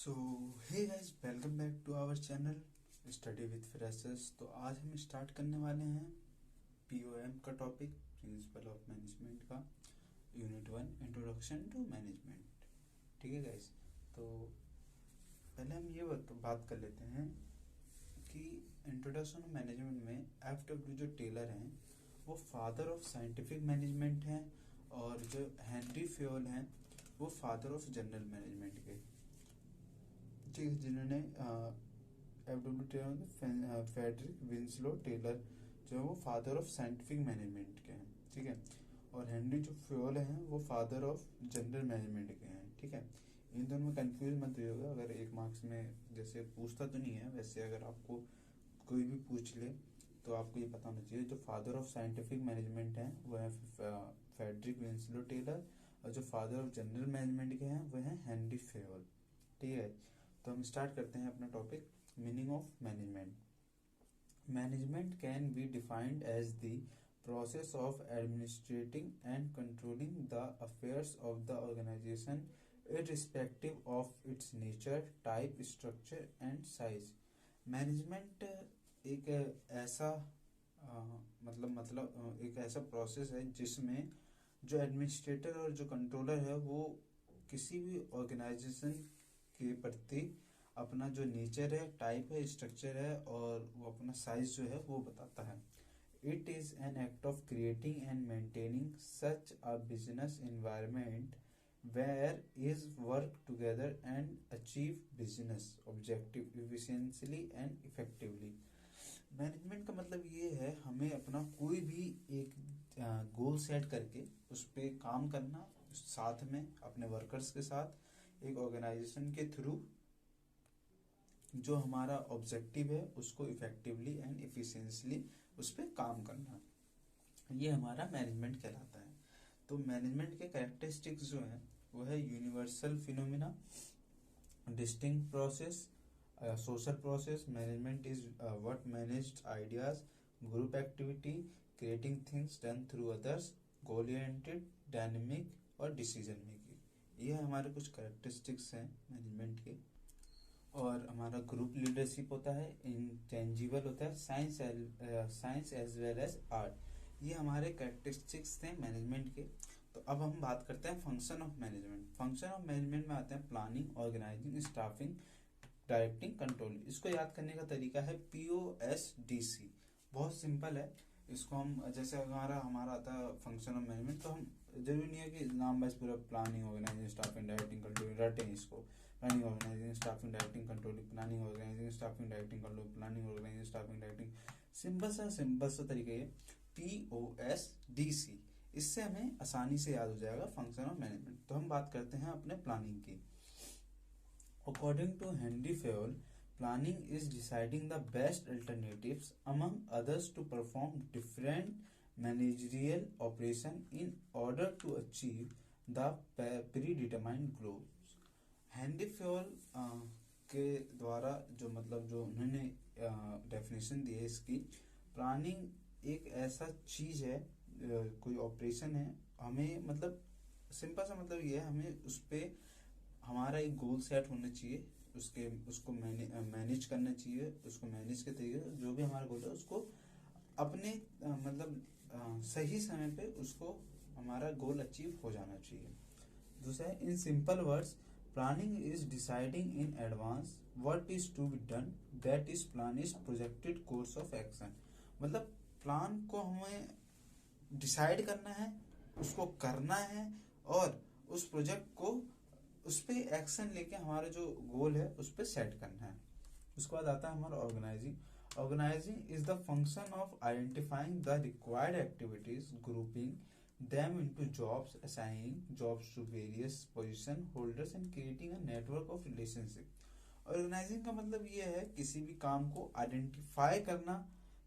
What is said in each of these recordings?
So hey guys, welcome back to our channel study with freshers. तो आज हम start करने वाले हैं पीओएम का टॉपिक, प्रिंसिपल ऑफ मैनेजमेंट का, यूनिट 1 इंट्रोडक्शन टू मैनेजमेंट। ठीक है गाइस, तो पहले हम ये बात कर लेते हैं कि इंट्रोडक्शन ऑफ मैनेजमेंट में एफ.डब्ल्यू. जो टेलर हैं वो फादर ऑफ साइंटिफिक मैनेजमेंट हैं, और जो हेनरी फ्योल हैं वो फादर ऑफ जनरल मैनेजमेंट के, जिन्होंने F.W.. Taylor, Frederick Winslow Taylor जो है वो फादर ऑफ साइंटिफिक मैनेजमेंट के हैं। ठीक है, और हेनरी जो फ्योल हैं वो फादर ऑफ जनरल मैनेजमेंट के हैं। ठीक है, इन दोनों में कंफ्यूज मत होइएगा। अगर एक मार्क्स में जैसे पूछता तो नहीं है, वैसे अगर आपको कोई भी पूछ ले तो आपको ये पता होना चाहिए, जो फादर ऑफ साइंटिफिक मैनेजमेंट हैं वो है फ्रेडरिक विंसलो टेलर, और जो फादर ऑफ जनरल मैनेजमेंट के हैं वो है हेनरी फ्योल। ठीक है, तो हम स्टार्ट करते हैं अपना topic, meaning of management. Management can be defined as the process of administrating and controlling the affairs of the organisation irrespective of its nature, type, structure and size। Management एक ऐसा एक ऐसा प्रोसेस है जिसमें जो एडमिनिस्ट्रेटर और जो controller है वो किसी भी ऑर्गेनाइजेशन के प्रति अपना जो नेचर है, टाइप है, स्ट्रक्चर है और वो अपना साइज जो है वो बताता है। It is an act of creating and maintaining such a business environment where is work together and achieve business objective efficiently and effectively। Management का मतलब ये है हमें अपना कोई भी एक गोल सेट करके उस पे काम करना, साथ में अपने वर्कर्स के साथ एक ऑर्गेनाइजेशन के थ्रू जो हमारा ऑब्जेक्टिव है उसको इफेक्टिवली एंड एफिशिएंटली उस पे काम करना, ये हमारा मैनेजमेंट कहलाता है। तो मैनेजमेंट के कैरेक्टरिस्टिक्स जो हैं वो है universal phenomena, distinct process, social process. Management is what managed ideas, group activity, creating things done through others, goal oriented, dynamic और डिसीजन मेकिंग। ये हमारे कुछ कैरेक्टरिस्टिक्स हैं मैनेजमेंट के। और हमारा ग्रुप लीडरशिप होता है, इंटेंजिबल होता है, science as well as art. ये हमारे कैरेक्टरिस्टिक्स थे मैनेजमेंट के। तो अब हम बात करते हैं function of management. Function of management में आते हैं planning, organising, staffing, directing, controlling. इसको याद करने का तरीका है POSDC। बहुत सिंपल है। इसको हम जैसे हमारा आता है फंक्शन ऑफ मैनेजमेंट, तो हम जरूरी नहीं है कि नाम बस पूरा planning, organising, staffing, directing, controlling रटें इसको। Planning, organising, staffing, directing, controlling, planning, organising, staffing, directing, controlling, planning, organising, staffing, directing. Simple सा तरीका है POSDC। इससे हमें आसानी से याद हो जाएगा फंक्शन ऑफ मैनेजमेंट। तो हम बात करते हैं अपने प्लानिंग की। According to Henry Fayol, planning is deciding the best alternatives among others to perform different managerial operation in order to achieve the predetermined goals. Henry Fayol के द्वारा जो उन्होंने डेफिनेशन दी है इसकी, प्लानिंग एक ऐसा चीज है, कोई ऑपरेशन है, हमें सिंपल सा ये है, हमें उस पे हमारा एक गोल सेट होना चाहिए, उसको मैनेज करना चाहिए, उसको मैनेज के तरीके जो भी हमारा गोल है उसको अपने सही समय पे उसको हमारा गोल अचीव हो जाना चाहिए। दूसरा है, in simple words, planning is deciding in advance what is to be done, that is plan is projected course of action. Plan को हमें डिसाइड करना है, उसको करना है और उस प्रोजेक्ट को उस पे एक्शन लेके हमारा जो गोल है उस पे सेट करना है। उसके बाद आता है हमारा organising. Organising is the function of identifying the required activities, grouping them into jobs, assigning jobs to various position holders and creating a network of relationship। Organising का ये है किसी भी काम को आइडेंटिफाई करना,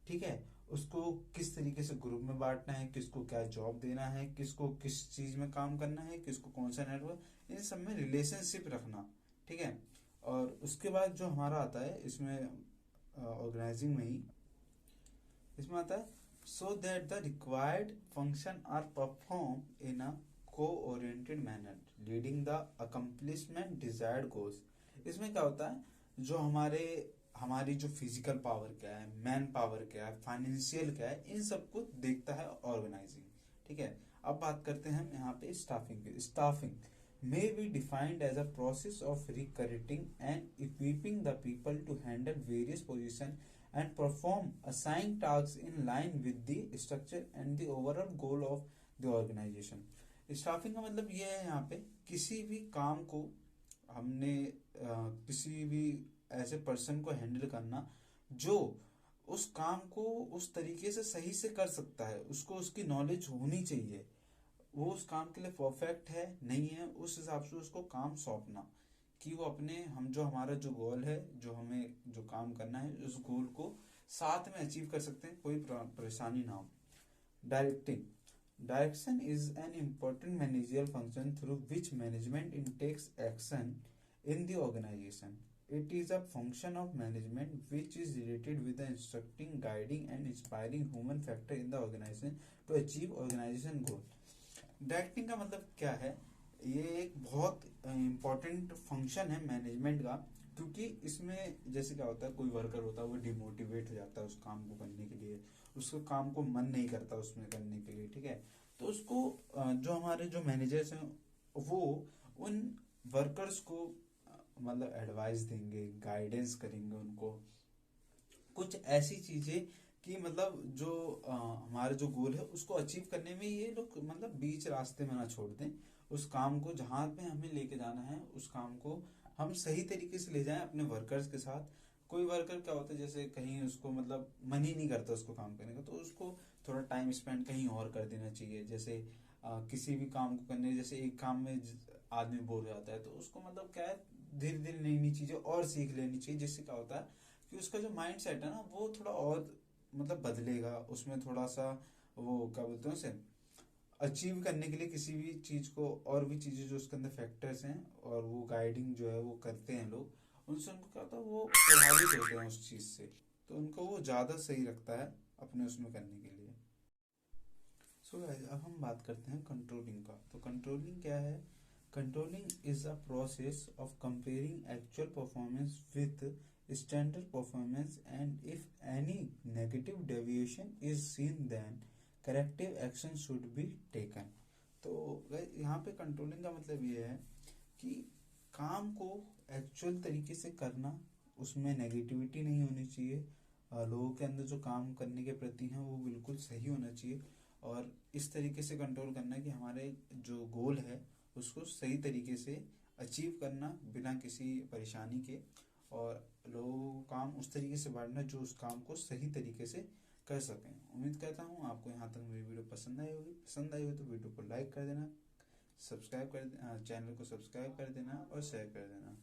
ठीक है, उसको किस तरीके से ग्रुप में बांटना है, किसको क्या जॉब देना है, किसको किस चीज में काम करना है, किसको कौन सा नेटवर्क, इन सब में रिलेशनशिप रखना। ठीक है, और उसके बाद जो हमारा आता है इसमें ऑर्गेनाइजिंग में ही इसमें आता है, so that the required function are performed in a co-oriented manner, leading the accomplishment desired goals। इसमें क्या होता है, जो हमारी जो फिजिकल पावर क्या है, मैन पावर क्या है, फाइनेंशियल क्या है, इन सबको देखता है ऑर्गेनाइजिंग। ठीक है, अब बात करते हैं हम यहाँ पे स्टाफिंग की। Staffing may be defined as a process of recruiting and equipping the people to handle various positions and perform assigned tasks in line with the structure and the overall goal of the organization। Staffing का मतलब ये है यहाँ पे किसी भी काम को हमने किसी भी ऐसे पर्सन को हैंडल करना जो उस काम को उस तरीके से सही से कर सकता है, उसको उसकी नॉलेज होनी चाहिए, वो उस काम के लिए परफेक्ट है नहीं है, उस हिसाब से उसको काम सौंपना कि वो अपने हम जो हमारा जो गोल है, जो हमें जो काम करना है, उस गोल को साथ में अचीव कर सकते हैं, कोई परेशानी ना हो। Directing direction is an important managerial function through which management takes action in the organization. It is a function of management which is related with the instructing, guiding and inspiring human factor in the organization to achieve organization goal। Directing का मतलब क्या है, ये एक बहुत important function है management का, क्योंकि इसमें जैसे क्या होता है, कोई वर्कर होता है वो डिमोटिवेट हो जाता है उस काम को करने के लिए, उसको काम को मन नहीं करता उसमें करने के लिए। ठीक है, तो उसको जो हमारे जो मैनेजर्स हैं वो उन वर्कर्स को मतलब एडवाइस देंगे, गाइडेंस करेंगे उनको, कुछ ऐसी चीजें कि मतलब जो हमारा जो गोल है उसको अचीव करने में ये लोग मतलब बीच रास्ते में ना छोड़ दें, उस काम को जहां पे हमें लेके जाना है उस काम को हम सही तरीके से ले जाएं अपने वर्कर्स के साथ। कोई वर्कर क्या होता है, जैसे कहीं उसको मतलब मन ही नहीं करता उसको काम करने का, तो उसको थोड़ा टाइम स्पेंड कहीं और कर देना चाहिए। जैसे किसी भी काम को करने, जैसे एक काम में आदमी बोर हो जाता है तो उसको मतलब क्या है, धीरे धीरे नई नई चीजें और सीख लेनी चाहिए, जिससे क्या होता है कि उसका जो माइंड सेट है ना वो थोड़ा और मतलब बदलेगा, उसमें थोड़ा सा वो क्या बोलते हैं उसे अचीव करने के लिए किसी भी चीज को, और भी चीजें जो उसके अंदर फैक्टर्स हैं और वो गाइडिंग जो है वो करते हैं लोग, उनसे उनको क्या होता है वो प्रभावित होते हैं उस चीज से, तो उनको वो ज्यादा सही लगता है अपने उसमें करने के लिए। सो गाइस, अब हम बात करते हैं कंट्रोलिंग का। तो कंट्रोलिंग क्या है? Controlling is a process of comparing actual performance with standard performance, and if any negative deviation is seen then corrective action should be taken. तो यहाँ पे कंट्रोलिंग का मतलब ये है कि काम को एक्चुअल तरीके से करना, उसमें नेगेटिविटी नहीं होनी चाहिए, लोगों के अंदर जो काम करने के प्रति है वो बिल्कुल सही होना चाहिए, और इस तरीके से कंट्रोल करना है कि हमारे जो गोल है उसको सही तरीके से अचीव करना बिना किसी परेशानी के, और लोगों को काम उस तरीके से बांटना जो उस काम को सही तरीके से कर सकें। उम्मीद करता हूँ आपको यहाँ तक मेरी वीडियो पसंद आई होगी। पसंद आई हो तो वीडियो को लाइक कर देना, सब्सक्राइब कर चैनल को सब्सक्राइब कर देना और शेयर कर देना।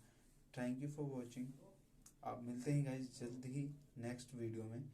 Thank you for watching. आप मिलते हैं गाइस जल्द ही नेक्स्ट वीडियो में।